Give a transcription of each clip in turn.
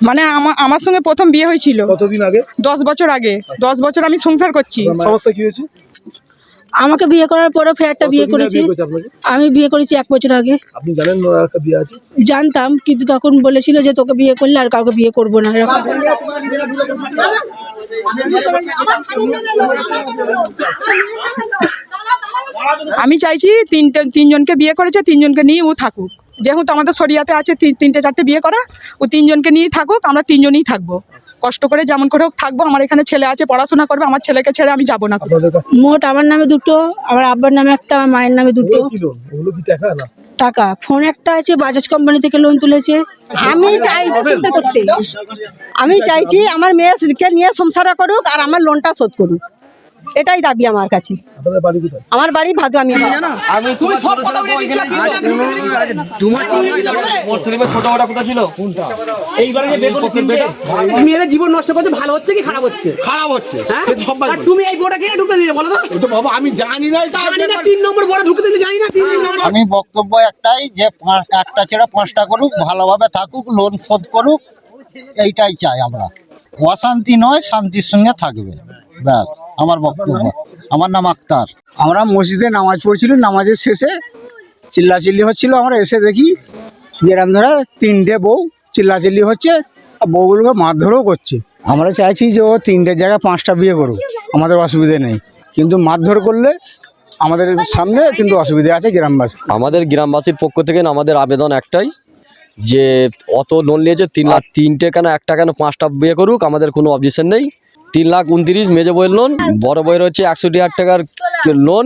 মানে আমার সঙ্গে প্রথম বিয়ে হয়েছিল কতদিন আগে? 10 বছর আগে। 10 বছর আমি সংসার করছি। সমস্যা কি হয়েছে? আমাকে বিয়ে করার পরে ফের একটা বিয়ে করেছি। আমি বিয়ে করেছি 1 বছর আগে। আপনি জানেন একটা বিয়ে আছে? জানতাম, কিন্তু তখন বলেছিল যে তোকে বিয়ে করলে আর কাউকে বিয়ে করবো না। আমি চাইছি তিনজনকে বিয়ে করেছে, তিনজনকে নিয়ে ও থাকুক। যেহেতু আমাদের শরিয়াতে আছে 3-4টে বিয়ে করা, ও তিনজনকে নিয়ে থাকুক, আমরা তিনজনই থাকবো। কষ্ট করে যেমন করে হোক থাকবো। আমার এখানে ছেলে আছে, পড়াশোনা করবে। আমার ছেলেকে ছেড়ে আমি যাবো না। মোট আমার নামে 2টো, আমার আব্বার নামে একটা, আমার মায়ের নামে 2টো। টাকা ফোন একটা আছে, বাজাজ কোম্পানি থেকে লোন তুলেছে। আমি চাইছি আমার মেয়েকে নিয়ে সংসার করুক আর আমার লোনটা শোধ করুক, এটাই দাবি আমার কাছে। আমার বাড়ি ভাদুয়া। মেয়েদের জীবন নষ্ট করছে, ভালো হচ্ছে কি খারাপ হচ্ছে? খারাপ হচ্ছে। তুমি এই বোর্ডে কিনে ঢুকতে দিলে বলো তো? বাবা আমি জানি না, 3 নম্বর বোর্ডে ঢুকতে দিলে জানি না। আমি বক্তব্য একটাই, যে একটা ছেড়ে 5টা করুক, ভালোভাবে থাকুক, লোন শোধ করুক, এইটাই চাই আমরা। অশান্তি নয়, শান্তির সঙ্গে থাকবে, ব্যাস আমার বক্তব্য। আমার নাম আক্তার। আমরা মসজিদে নামাজ পড়ছিল, নামাজের শেষে চিল্লাচিল্লি হচ্ছিল। আমরা এসে দেখি যেরকম ধরে 3টে বউ চিল্লাচিল্লি হচ্ছে, বউগুলোকে মারধরও করছে। আমরা চাইছি যে ও 3টের জায়গায় 5টা বিয়ে করুক, আমাদের অসুবিধে নেই, কিন্তু মারধর করলে আমাদের সামনে কিন্তু অসুবিধা আছে গ্রামবাসী। আমাদের গ্রামবাসীর পক্ষ থেকে আমাদের আবেদন একটাই, যে অত লোন নিয়েছে 3 লাখ, 3টে কেন 1টা কেন 5টা বিয়ে করুক, আমাদের কোনো অবজেকশন নেই। 3,29,000 মেজো বইয়ের লোন, বড় বইয়ের হচ্ছে 61,000 টাকার লোন,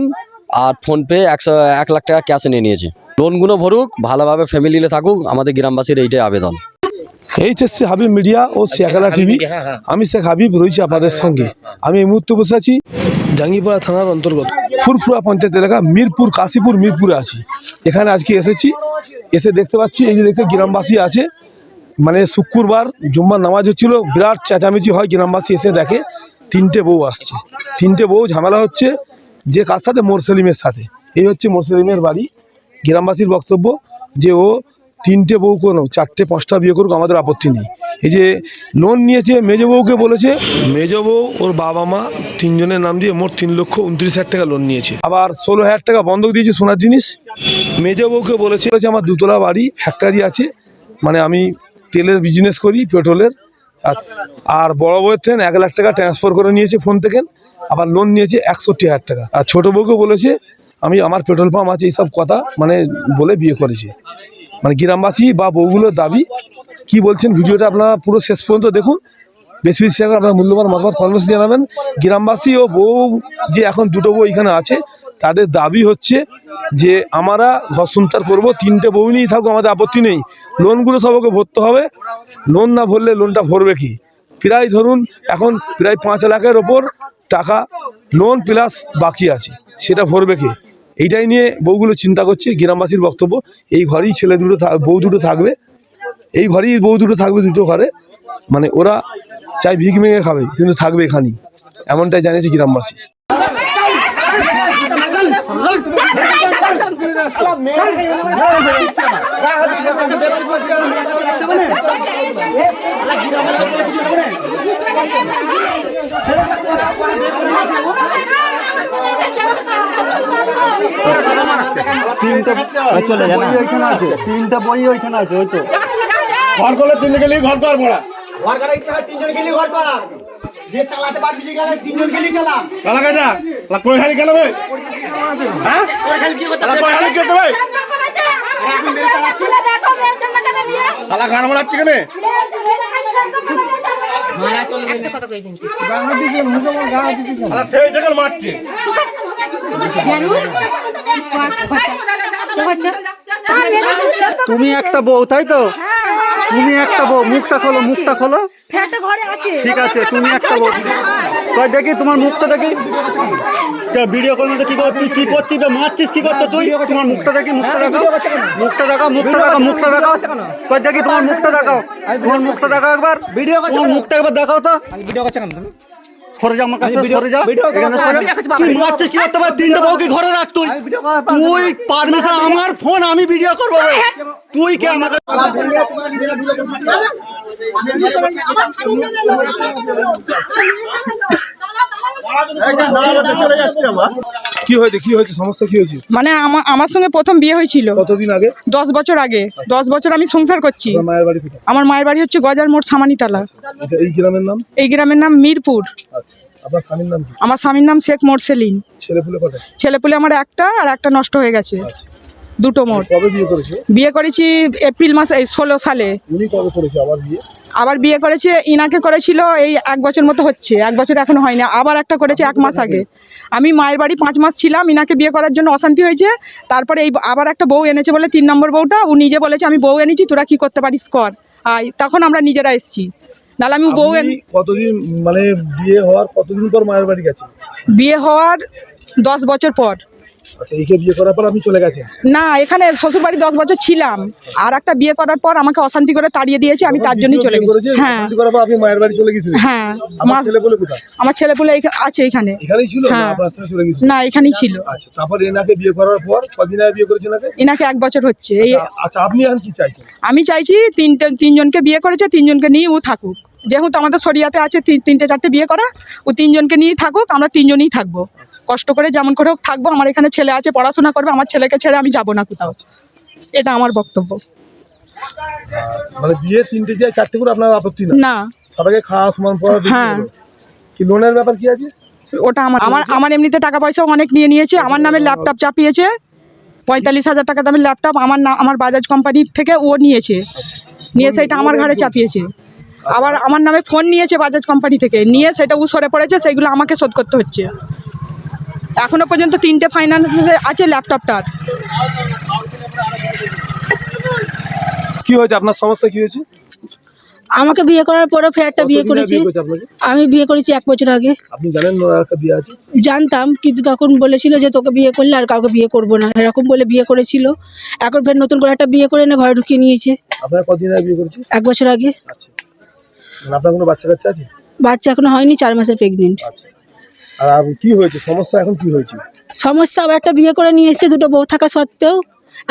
আর ফোনপে 1 লাখ টাকা ক্যাশে নিয়েছে। লোনগুলো ভরুক, ভালোভাবে ফ্যামিলিতে থাকুক, আমাদের গ্রামবাসীর এইটাই আবেদন। এইচএসসি হাবিব মিডিয়া ও শেখালা টিভি, আমি শেখ হাবিব রয়েছি আপনাদের সঙ্গে। আমি এই মুহূর্তে বসে আছি জাঙ্গিপাড়া থানার অন্তর্গত ফুরফুরা পঞ্চায়েত এলাকা মিরপুর, কাশীপুর মিরপুরে আছি। এখানে আজকে এসেছি, এসে দেখতে পাচ্ছি এই যে দেখতে গ্রামবাসী আছে। মানে শুক্রবার জুম্মার নামাজ হচ্ছিল, বিরাট চেঁচামেচি হয়। গ্রামবাসী এসে দেখে 3টে বউ আসছে, 3টে বউ ঝামেলা হচ্ছে। যে কার সাথে? মোরসেলিমের সাথে। এই হচ্ছে মোরসেলিমের বাড়ি। গ্রামবাসীর বক্তব্য যে ও 3টে বউ কোনো 4-5টা বিয়ে করুক, আমাদের আপত্তি নেই। এই যে লোন নিয়েছে, মেজো বউকে বলেছে, মেজো বউ ওর বাবা মা 3জনের নাম দিয়ে মোট 3,29,000 টাকা লোন নিয়েছে। আবার 16,000 টাকা বন্ধক দিয়েছে সোনার জিনিস। মেজো বউকে বলেছে আমার 2তলা বাড়ি, ফ্যাক্টরি আছে, মানে আমি তেলের বিজনেস করি, পেট্রোলের। আর বড় বউয়ের থেকে 1 লাখ টাকা ট্রান্সফার করে নিয়েছে ফোন থেকে, আবার লোন নিয়েছে 61,000 টাকা। আর ছোটো বউকে বলেছে আমার পেট্রোল পাম্প আছে, এইসব কথা মানে বলে বিয়ে করেছে। মানে গ্রামবাসী বা বউগুলোর দাবি কি বলছেন, ভিডিওটা আপনারা পুরো শেষ পর্যন্ত দেখুন। বেশি বেশি আপনার মূল্যবান মতামত কমেন্টে জানাবেন। গ্রামবাসী ও বউ যে এখন 2টো বউ এখানে আছে, তাদের দাবি হচ্ছে যে আমরা ঘর সংসার করবো, 3টে বউ নিয়েই থাকবো, আমাদের আপত্তি নেই। লোনগুলো সবকে ভরতে হবে। লোন না ভরলে লোনটা ভরবে কি? প্রায় ধরুন এখন প্রায় 5 লাখের ওপর টাকা লোন প্লাস বাকি আছে, সেটা ভরবে কি? এইটাই নিয়ে বউগুলো চিন্তা করছে। গ্রামবাসীর বক্তব্য এই ঘরেই ছেলে 2টো বউ 2টো থাকবে, এই ঘরেই বউ 2টো থাকবে, 2টো ঘরে। মানে ওরা চাই ভিক মেঘে খাবে, কিন্তু থাকবে এখানেই, এমনটাই জানিয়েছে গ্রামবাসী। চলে যায় না, ওইখানে আছে 3টা বই, ওইখানে আছে। ওই তো ঘর করলে 3 গেলেই ঘর কর, বড়া ঘর করার ইচ্ছা হয় 3জন গেলেই ঘর কর। যে চালাতে পারবি গেলে 3জন গেলেই চালা। চালা কাজা লা কোই খালি গেল ভাই, হ্যাঁ কোই খালি কি করতে, কোই খালি কি করতে ভাই? এখন মেরে চালাচ্ছিস, চালা গান মারাচ্ছিস কেন? মারা চলে গেল, কথা কই দিনছি গান দিছে, মুখে বল গান দিছে, আলা ফেই দেখল মারতে তুমি একটা বউ, তাই তো? তুমি একটা বউ, মুখটা খোলো, মুখটা খোলো। ঠিক আছে, তুমি একটা বউ। কই দেখি তোমার মুখটা দেখি। ভিডিও করার মধ্যে কি করছিস? কি করছিস? মারছিস কি করছিস তুই? তোমার মুখটা দেখি, মুখটা দেখাও, মুখটা দেখাও, মুখটা দেখাও, মুখটা দেখাও। কই দেখি তোমার মুখটা দেখাও, তোমার মুখটা দেখাও একবার। ভিডিও করছ, মুখটা একবার দেখাও তো। ভিডিও করছ কেন তুমি? সরে যা আমার কাছে, সরে যা। এখানে সরে যা। কি মারছিস কি করতে পার? 3টা বউকে ঘরে রাখ তুই। তুই পারমিশন, আমার ফোন, আমি ভিডিও করব। তুই কে আমাকে কি হয়েছে সমস্যা কি হয়েছে? মানে আমার সঙ্গে প্রথম বিয়ে হয়েছিল কতদিন আগে? 10 বছর আগে। 10 বছর আমি সংসার করছি। আপনার মায়ের বাড়ি কোথায়? আমার মায়ের বাড়ি হচ্ছে গজার মোড় সামানিতলা। আচ্ছা, এই গ্রামের নাম? এই গ্রামের নাম মিরপুর। আচ্ছা, আপনার স্বামীর নাম কি? আমার স্বামীর নাম শেখ মোরসেলিন। ছেলেপুলে কটা? ছেলেপুলে আমার একটা, আর একটা নষ্ট হয়ে গেছে। আচ্ছা, দুটো মোট। কবে বিয়ে করেছে? বিয়ে করেছি এপ্রিল মাস, এই 16 সালে। উনি কবে করেছে আবার বিয়ে? আবার বিয়ে করেছে, ইনাকে করেছিল এই 1 বছর মতো হচ্ছে, 1 বছর এখনো হয়নি। আবার একটা করেছে 1 মাস আগে। আমি মায়ের বাড়ি 5 মাস ছিলাম, ইনাকে বিয়ে করার জন্য অশান্তি হয়েছে। তারপরে এই আবার একটা বউ এনেছে বলে 3 নম্বর বউটা, ও নিজে বলেছে আমি বউ এনেছি, তোরা কি করতে পারিস কর। তখন আমরা নিজেরা এসেছি, নাহলে আমি বউ আপনি কতদিন মানে বিয়ে হওয়ার কতদিন পর মায়ের বাড়ি গেছে? বিয়ে হওয়ার 10 বছর পর। আচ্ছা, এইকে বিয়ে করার পর আপনি চলে গেছেন? না, এখানে শ্বশুরবাড়ি 10 বছর ছিলাম, আর একটা বিয়ে করার পর আমাকে অশান্তি করে তাড়িয়ে দিয়েছে, আমি তার জন্যই চলে গেছি। হ্যাঁ বিয়ে করার পর আপনি মায়ের বাড়ি চলে গেছিলেন? হ্যাঁ। আমার ছেলেপুলে কোথায়? আমার ছেলেপুলে আছে এখানে। এখানেই ছিল? না হ্যাঁ। আপনার সঙ্গে চলে গেছিল? না, এখানেই ছিল। আচ্ছা, তারপর এনাকে বিয়ে করার পর কদিন আগে বিয়ে করেছেন এনাকে? এনাকে 1 বছর হচ্ছে। এই আচ্ছা, আপনি এখন কি চাইছেন? আমি চাইছি তিনজনকে বিয়ে করেছে, 3 জনকে নিয়ে ও থাকুক। যেহেতু আমাদের শরিয়াতে আছে 3টে 4টে বিয়ে করা, ও 3 জনকে নিয়েই থাকুক, আমরা 3 জনই থাকবো। কষ্ট করে যেমন করে হোক থাকবো। আমার এখানে ছেলে আছে, পড়াশোনা করবে। আমার ছেলেকে ছেড়ে আমি যাব না কোথাও। এটা আমার বক্তব্য। মানে বিয়ে 3টে যে 4টে করে আপনার আপত্তি না? না। সবাইকে খাওয়া সমান পড়া দিতে হ্যাঁ। হবে। কি লোনের ব্যাপার কি আছে? ওটা আমার এমনিতে টাকা পয়সা অনেক নিয়েছে। আমার নামে ল্যাপটপ চাপিয়েছে, 45,000 টাকা দামের ল্যাপটপ। আমার বাজাজ কোম্পানির থেকে ও নিয়েছে, নিয়ে সেটা আমার ঘরে চাপিয়েছে। আবার আমার নামে ফোন নিয়েছে বাজাজ কোম্পানি থেকে, নিয়ে সেটা ও সরে পড়েছে, সেইগুলো আমাকে শোধ করতে হচ্ছে। এখনো পর্যন্ত 3টে ফাইন্যান্স আছে ল্যাপটপটার। কি হয়েছে আপনার সমস্যা কি হয়েছে? আমাকে বিয়ে করার পরেও ফের একটা বিয়ে কতদিন আগে করেছি। বিয়ে করেছে আপনাকে? আমি বিয়ে করেছি 1 বছর আগে। আপনি জানেন ওর একটা বিয়ে আছে? জানতাম, কিন্তু তখন বলেছিল যে তোকে বিয়ে করলে আর কাউকে বিয়ে করবো না, এরকম বলে বিয়ে করেছিল। এখন ফের নতুন করে একটা বিয়ে করে এনে ঘরে ঢুকিয়ে নিয়েছে। আপনার কতদিন আগে বিয়ে করেছে? 1 বছর আগে। আচ্ছা, মানে আপনার কোনো বাচ্চা কাচ্চা আছে? বাচ্চা এখনো হয়নি, 4 মাসের প্রেগনেন্ট। আচ্ছা, আর কি হয়েছে সমস্যা এখন কি হয়েছে? সমস্যা, আবার একটা বিয়ে করে নিয়ে এসেছে 2টো বউ থাকা সত্ত্বেও।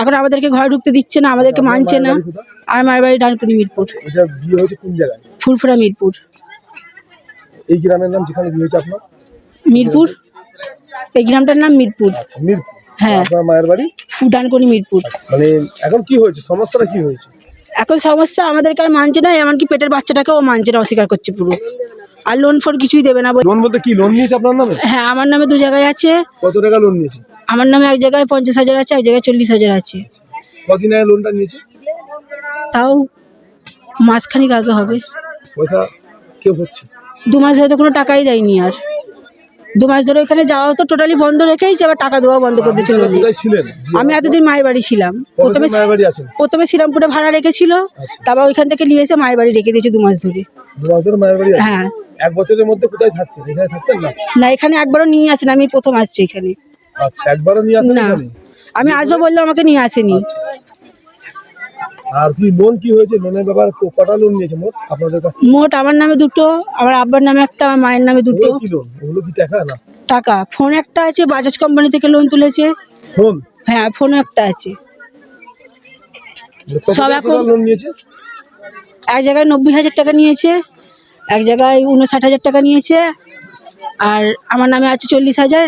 এখন আমাদেরকে ঘরে ঢুকতে দিচ্ছে না, আমাদেরকে মানছে না। আর মায়ের বাড়ি ডানকুনি মিরপুর। এটা বিয়ে হয়েছে কোন জায়গায়? ফুরফুরা মিরপুর। এই গ্রামের নাম যেখানে বিয়ে হয়েছে আপনার? মিরপুর, এই গ্রামটার নাম মিরপুর। আচ্ছা, মিরপুর। হ্যাঁ। আপনার মায়ের বাড়ি ডানকুনি মিরপুর। মানে এখন কি হয়েছে, সমস্যাটা কি হয়েছে? এখন সমস্যা, আমাদেরকে আর মানছে না, এমনকি পেটের বাচ্চাটাকেও মানছে না, অস্বীকার করছে পুরো। আর লোন ফোন কিছুই দেবে না। লোন বলতে কি লোন নিয়েছে আপনার নামে? হ্যাঁ, আমার নামে 2 জায়গায় আছে। কত টাকা লোন নিয়েছে? আমার নামে এক জায়গায় 50,000 আছে, এক জায়গায় 40,000 আছে। কদিন আগে লোনটা নিয়েছে? তাও মাসখানিক আগে হবে। পয়সা কে ভরছে? 2 মাস ধরে তো কোনো টাকাই দেয়নি। আর 2 মাস ধরে ওখানে যাওয়া তো টোটালি বন্ধ রেখেইছে, আবার টাকা দেওয়া বন্ধ করে দিয়েছিল। কোথায় ছিলেন? আমি এতদিন মায়ের বাড়ি ছিলাম। প্রথমে মায়ের বাড়ি আছেন? প্রথমে শ্রীরামপুরে ভাড়া রেখেছিল, তারপর ওইখান থেকে নিয়ে এসে মায়ের বাড়ি রেখে দিয়েছে 2 মাস ধরে। 2 মাসের মায়ের বাড়ি আছে? হ্যাঁ। 1 বছরের মধ্যে কোথায় থাকছেন? এখানে থাকতেন না? না, এখানে একবারও নিয়ে আসেন, আমি প্রথম আসছি এখানে। আচ্ছা, একবারও নিয়ে আসেন না, এখানে? আমি আসবো বললে আমাকে নিয়ে আসেনি। আর কি লোন কি হয়েছে? লোনের ব্যাপার কটা লোন নিয়েছে মোট আপনাদের কাছে? মোট আমার নামে 2টো, আমার আব্বার নামে একটা, আমার মায়ের নামে 2টো। ওগুলো কি লোন? ওগুলো কি টাকা না? টাকা। ফোন একটা আছে, বাজাজ কোম্পানি থেকে লোন তুলেছে। ফোন? হ্যাঁ, ফোনও একটা আছে। সব এখন লোন নিয়েছে? এক জায়গায় 90,000 টাকা নিয়েছে, এক জায়গায় 59,000 টাকা নিয়েছে, আর আমার নামে আছে 40,000,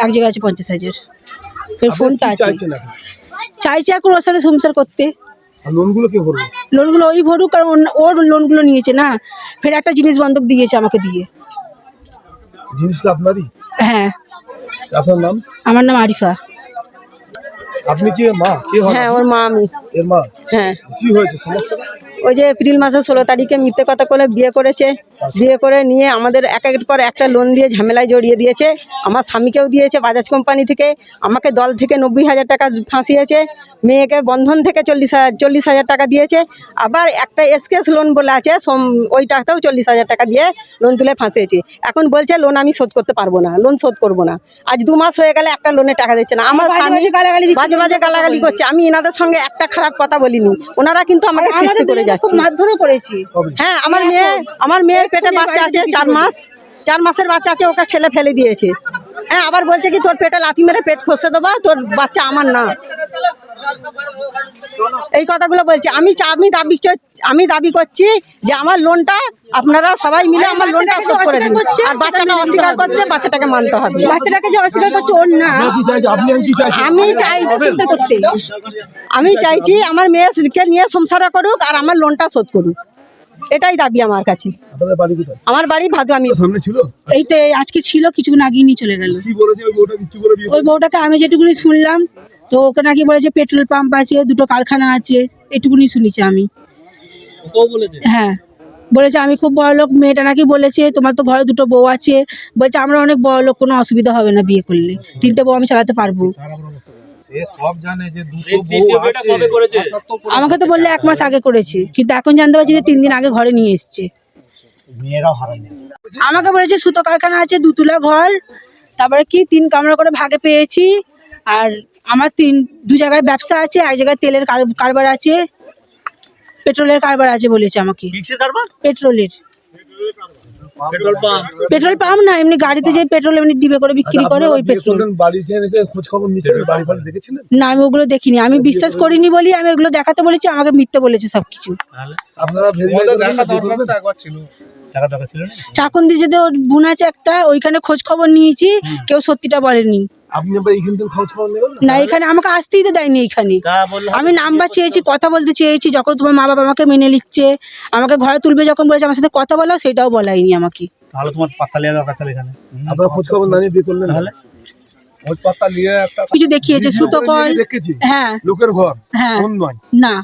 এক জায়গায় আছে 50,000। ফের ফোনটা আছে। চাইছেন এখন? চাইছে এখন ওর সাথে সংসার করতে। আর লোনগুলো কে ভরবে? লোনগুলো ওই ভরুক, কারণ ওর লোনগুলো নিয়েছে না। ফের একটা জিনিস বন্ধক দিয়েছে আমাকে দিয়ে। জিনিসটা আপনারই? হ্যাঁ। আপনার নাম? আমার নাম আরিফা। আপনি কি এর মা? কে হন? হ্যাঁ, ওর মা আমি। এর মা? হ্যাঁ। কি হয়েছে সমস্যা? ওই যে এপ্রিল মাসের 16 তারিখে মিথ্যে কথা বলে বিয়ে করেছে। বিয়ে করে নিয়ে আমাদের একের পর একটা লোন দিয়ে ঝামেলায় জড়িয়ে দিয়েছে। আমার স্বামীকেও দিয়েছে বাজাজ কোম্পানি থেকে, আমাকে দল থেকে 90,000 টাকা ফাঁসিয়েছে, মেয়েকে বন্ধন থেকে 40,000 টাকা দিয়েছে। আবার একটা এসকেস লোন বলে আছে, ওইটাতেও 40,000 টাকা দিয়ে লোন তুলে ফাঁসিয়েছে। এখন বলছে লোন আমি শোধ করতে পারবো না, লোন শোধ করবো না। আজ 2 মাস হয়ে গেলে একটা লোনের টাকা দিচ্ছে না। আমার স্বামী বাজে বাজে গালাগালি করছে। আমি এনাদের সঙ্গে একটা খারাপ কথা বলিনি, ওনারা কিন্তু আমাকে কিস্তি করে যাচ্ছে। মারধরও করেছি। হ্যাঁ, আমার মেয়ের পেটে বাচ্চা আছে 4 মাসের বাচ্চা আছে, ওকে ঠেলে ফেলে দিয়েছে। হ্যাঁ, আবার বলছে কি তোর পেটে লাথি মেরে পেট খসে দেবো, তোর বাচ্চা আমার না। এই কথাগুলো বলছি। আমি দাবি করছি যে আমার লোনটা আপনারা সবাই মিলে আমার লোনটা শোধ করে দিন। আর বাচ্চাটা অস্বীকার করছে, বাচ্চাটাকে মানতে হবে। বাচ্চাটাকে যে অস্বীকার করছে ওর না, আমি চাইছি আমার মেয়েকে নিয়ে সংসার করুক আর আমার লোনটা শোধ করুক, এটাই দাবি আমার কাছে। আমার বাড়ি ভাদুয়ামি। এই তো আজকে ছিল, কিছুক্ষণ আগেই নিয়ে চলে গেল। ওই বউটাকে আমি যেটুকুনি শুনলাম, তো ওকে নাকি বলেছে পেট্রোল পাম্প আছে, 2টো কারখানা আছে, এটুকুনি শুনেছি আমি। হ্যাঁ বলেছে আমি খুব বড় লোক। মেয়েটা নাকি বলেছে তোমার তো ঘরে 2টো বউ আছে, বলছে আমরা অনেক বড় লোক, কোনো অসুবিধা হবে না বিয়ে করলে, 3টে বউ আমি চালাতে পারবো। আমাকে তো বললে 1 মাস আগে করেছে, কিন্তু এখন জানতে পারছি যে 3 দিন আগে ঘরে নিয়ে এসছে। আমাকে বলেছে সুতো কারখানা আছে, 2 তলা ঘর, তারপরে কি 3 কামরা করে ভাগে পেয়েছি। আর আমার 2 জায়গায় ব্যবসা আছে, এক জায়গায় তেলের কারবার আছে, পেট্রোলের কারবার আছে বলেছে আমাকে। পেট্রোলের পেট্রোল পাম্প না, এমনি গাড়িতে যে পেট্রোল এমনি ডিবে করে বিক্রি করে, ওই পেট্রোল। না আমি ওগুলো দেখিনি, আমি বিশ্বাস করিনি বলি আমি ওগুলো দেখাতে বলেছি, আমাকে মিথ্যে বলেছে সবকিছু। চাকুন্দি যদি ওর বোন আছে একটা, ওইখানে খোঁজ খবর নিয়েছি, কেউ সত্যিটা বলেনি। না এখানে আমাকে আসতেই তো দেয়নি। এখানে আমি নাম্বার চেয়েছি, কথা বলতে চেয়েছি, যখন তোমার মা বাবা আমাকে মেনে নিচ্ছে, আমাকে ঘরে তুলবে যখন বলেছে আমার সাথে কথা বলো, সেটাও বলাইনি আমাকে। তাহলে তোমার পাত্তা লিয়া দরকার ছিল এখানে। আপনারা খোঁজ খবর না নিয়ে বিয়ে করলেন তাহলে? ওই পাত্তা নিয়ে একটা কিছু দেখিয়েছে, সুতো কল। হ্যাঁ লোকের ঘর, হ্যাঁ ফোন নয় না,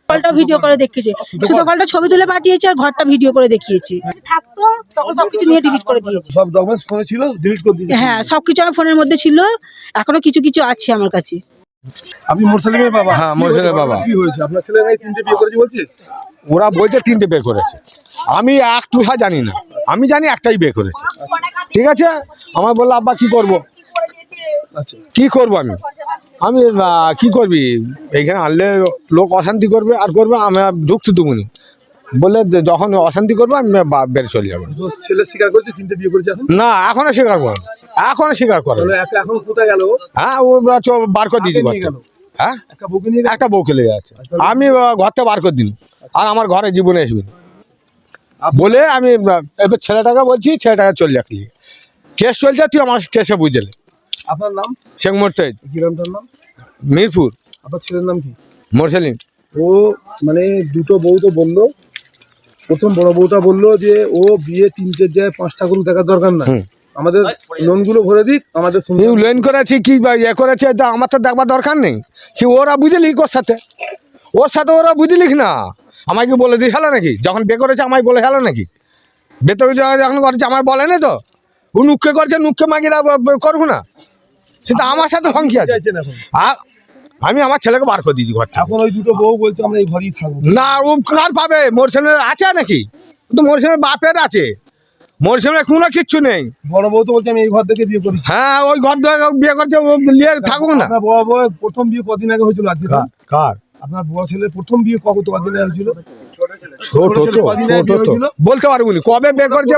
কলটা ভিডিও করে দেখিয়েছে, সুতো কলটা ছবি তুলে পাঠিয়েছে, আর ঘরটা ভিডিও করে দেখিয়েছে। থাকতো তখন সবকিছু নিয়ে ডিলিট করে দিয়েছে। সব ডকুমেন্টস ফোনে ছিল, ডিলিট করে দিয়েছে। হ্যাঁ সবকিছু আমার ফোনের মধ্যে ছিল, এখনো কিছু কিছু আছে আমার কাছে। আপনি মোরসালিমের বাবা? হ্যাঁ, মোরসালিমের বাবা। কি হয়েছে আপনার ছেলে নাই 3টে বিয়ে করেছে বলছে? ওরা বলছে 3টে বিয়ে করেছে, আমি একটু জানি না, আমি জানি একটাই বিয়ে করেছে। ঠিক আছে, আমার বললো আব্বা কি করব, আচ্ছা কি করব আমি আমি কি করবি, এইখানে আনলে লোক অশান্তি করবে আর করবে, আমি ঢুকতে দেবনি। বললে যখন অশান্তি করবো আমি বের চলে যাবো। ছেলে স্বীকার করছে 3টে বিয়ে করেছে এখন? না এখনো স্বীকার করে, এখনো স্বীকার করে। এখন কোথায় গেল? হ্যাঁ ও বার করে দিয়েছি ঘর থেকে। হ্যাঁ একটা বউকে লেগে আছে, আমি ঘর থেকে বার করে দিন, আর আমার ঘরে জীবনে আসবে বলে আমি এবার ছেলেটাকে বলছি, ছেলেটাকে চলে যাক, কেস চলছে, তুই আমার কেসে বুঝলে। আপনার নাম? শেখ মোরশেদ। গ্রামটার নাম? মিরপুর। আপনার ছেলের নাম কি? মোরসালিম। ও মানে 2টো বউ তো বললো, প্রথম বড় বউটা বললো যে ও বিয়ে 3টের জায়গায় 5টা করে দেখার দরকার না, আমাদের লোনগুলো ভরে দিক, আমাদের লোন করেছি কি করেছে, আমার তো দেখবার দরকার নেই, সে ওরা বুঝলি ওর সাথে ওরা বুঝলিক না, আমাকে বলে দিয়ে গেল নাকি, যখন বিয়ে করেছে আমায় বলে গেল নাকি, বেতন যখন করেছে আমায় বলে না তো, ও নুককে করছে, নুককে মাগিরা করবো না, সেটা আমার সাথে সংখ্যা আছে। আমি আমার ছেলেকে বার করে দিয়েছি ঘরটা। এখন ওই 2টো বউ বলছে আমরা এই ঘরেই থাকবো। না ও কার পাবে, মোরসালের আছে নাকি, তো মোরসালের বাপের আছে, মোরসালের কোনো কিচ্ছু নেই। বড় বউ তো বলছে আমি এই ঘর থেকে বিয়ে করি। হ্যাঁ ওই ঘর থেকে বিয়ে করছে, নিয়ে থাকুক না। আপনার বড় বউ প্রথম বিয়ে কদিন আগে হয়েছিল আজকে? কার? আপনার বড় ছেলের প্রথম বিয়ে কদিন আগে হয়েছিল? বলতে পারবো না কবে বিয়ে করছে,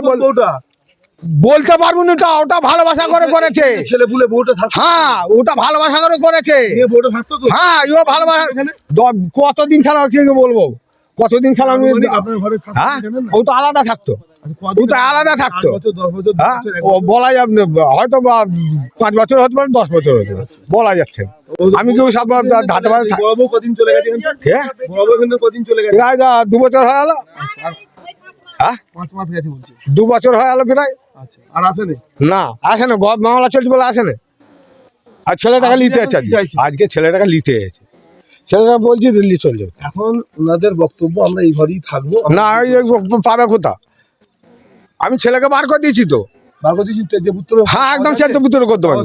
বলতে পারবো না, ওটা ভালোবাসা করে করেছে। ছেলে পুলে বউটা থাকতো? হ্যাঁ ওটা ভালোবাসা করে করেছে। বউটা থাকতো তো? হ্যাঁ ও ভালোবাসা, কতদিন ছাড়া কি বলবো, কতদিন ছাড়া আমি, হ্যাঁ ও তো আলাদা থাকতো, ও তো আলাদা থাকতো। হ্যাঁ ও বলা যাবে, হয়তো 5 বছর হতে পারে, 10 বছর হতে পারে, বলা যাচ্ছে। আমি কেউ সব ধাতে পারে। কদিন চলে গেছে? 2 বছর হয়ে গেল। হ্যাঁ 5 মাস গেছে বলছে। 2 বছর হয়ে গেল প্রায়। আচ্ছা আর আসেনি? না আসে না, মামলা চলছে বলে আসে না। আর ছেলেটাকে নিতে আছে আজকে, ছেলেটাকে নিতে এসেছে, ছেলেটা বলছি দিল্লি চলে যাবে। এখন ওনাদের বক্তব্য আমরা এই ঘরেই থাকবো। না পাবে কোথা, আমি ছেলেকে বার করে দিয়েছি তো। বার করে দিয়েছি তেজপুত্র? হ্যাঁ একদম তেজপুত্র করতে পারি।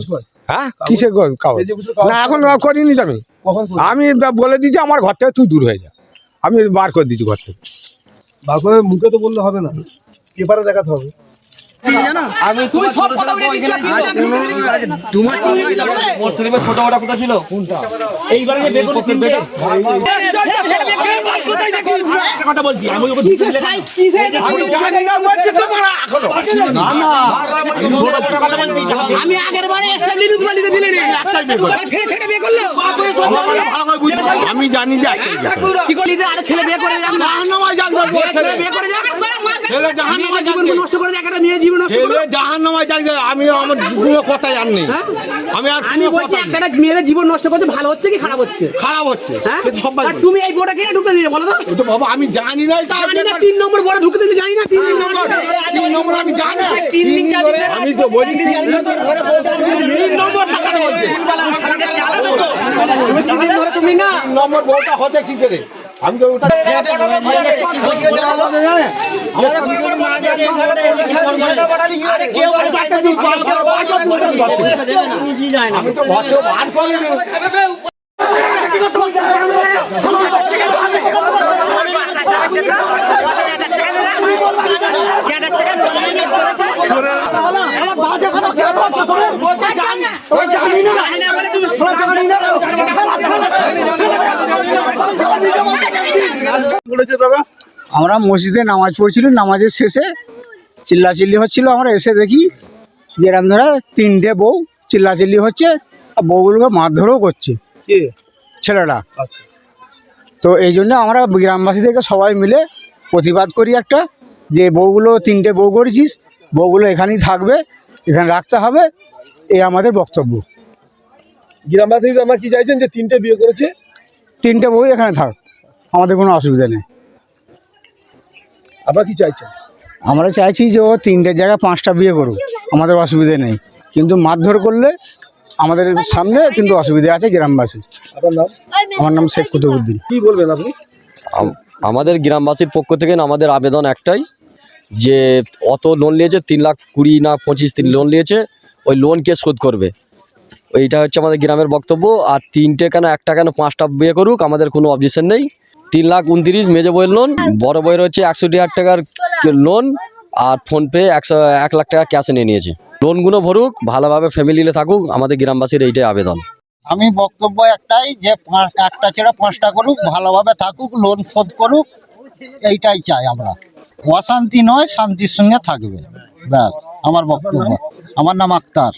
হ্যাঁ কিসে না এখন করিনি আমি, আমি বলে দিয়েছি আমার ঘর থেকে তুই দূর হয়ে যা, আমি বার করে দিয়েছি ঘর থেকে। বার করে মুখে তো বললে হবে না, পেপারে দেখাতে হবে। তুমি সব কথা বলে দিচ্ছ ছোট বড় কোথা ছিল এইবারে যে বেগুন কিনবে কথা বলছি আমি আমি আগের বারে এস্টাবলিশ তুলে দিলে ছেড়ে ছেড়ে বিয়ে করলো আমি জানি যে কি করলি যে আরে ছেলে বিয়ে করে যাক না ছেলে বিয়ে করে যাক জাহান্নামে জীবন নষ্ট করে যাক একটা মেয়ে জীবন নষ্ট করে জাহান্নামে যাক আমি আমার কোনো কথাই আর নেই আমি বলছি একটা মেয়ের জীবন নষ্ট করতে ভালো হচ্ছে কি খারাপ হচ্ছে খারাপ হচ্ছে হ্যাঁ সবাই আর তুমি এই বড়টা কিনে ঢুকতে দিলে বলো তো তো বাবা আমি জানি না এটা জানি না 3 নম্বর বড় ঢুকতে দিলে জানি না 3 নম্বর আমি জানি না 3 দিন 4 দিন আমি তো বলি 3 নম্বর টাকাটা বলছে তুমি 3 দিন ধরে তুমি না নম্বর বলটা হচ্ছে কি করে আমি তো ওটা আমি তো ভাত বার করে আমরা মসজিদে নামাজ পড়ছিল, নামাজের শেষে চিল্লাচিল্লি হচ্ছিল। আমরা এসে দেখি যে এরকম ধরে 3টে বউ চিল্লাচিল্লি হচ্ছে, আর বউগুলোকে মারধরও করছে ছেলেরা। তো এই জন্য আমরা গ্রামবাসী থেকে সবাই মিলে প্রতিবাদ করি একটা, যে বউগুলো 3টে বউ করেছিস, বউগুলো এখানেই থাকবে, এখানে রাখতে হবে, এই আমাদের বক্তব্য। গ্রামবাসী আমরা কি চাইছেন যে 3টে বিয়ে করেছে 3টে বউ এখানে থাক, আমাদের কোনো অসুবিধা নেই। আপনারা কি চাইছেন? আমরা চাইছি যে ও 3টের জায়গায় 5টা বিয়ে করুক, আমাদের অসুবিধা নেই, কিন্তু মারধর করলে আমাদের সামনে কিন্তু অসুবিধা আছে গ্রামবাসী। আপনার নাম? আমার নাম শেখ কুতুবুদ্দিন। কি বলবেন আপনি? আমাদের গ্রামবাসীর পক্ষ থেকে আমাদের আবেদন একটাই, যে অত লোন নিয়েছে 3,20,000 না 25 লোন নিয়েছে, ওই লোন কে শোধ করবে, এইটা হচ্ছে আমাদের গ্রামের বক্তব্য। আর 3টে কেন 1টা কেন 5টা বিয়ে করুক, আমাদের কোনো অবজেকশন নেই। 3,29,000 মেজে বইয়ের লোন, বড় বইয়ের হচ্ছে 61,000 টাকার লোন, আর ফোনপে 1 লাখ টাকা ক্যাশে নিয়ে নিয়েছে। লোনগুলো ভরুক, ভালোভাবে ফ্যামিলিতে থাকুক, আমাদের গ্রামবাসীর এইটাই আবেদন। আমি বক্তব্য একটাই, যে একটা ছেড়ে 5টা করুক, ভালোভাবে থাকুক, লোন শোধ করুক, এইটাই চাই আমরা। অশান্তি নয়, শান্তির সঙ্গে থাকবে, ব্যাস আমার বক্তব্য। আমার নাম আক্তার।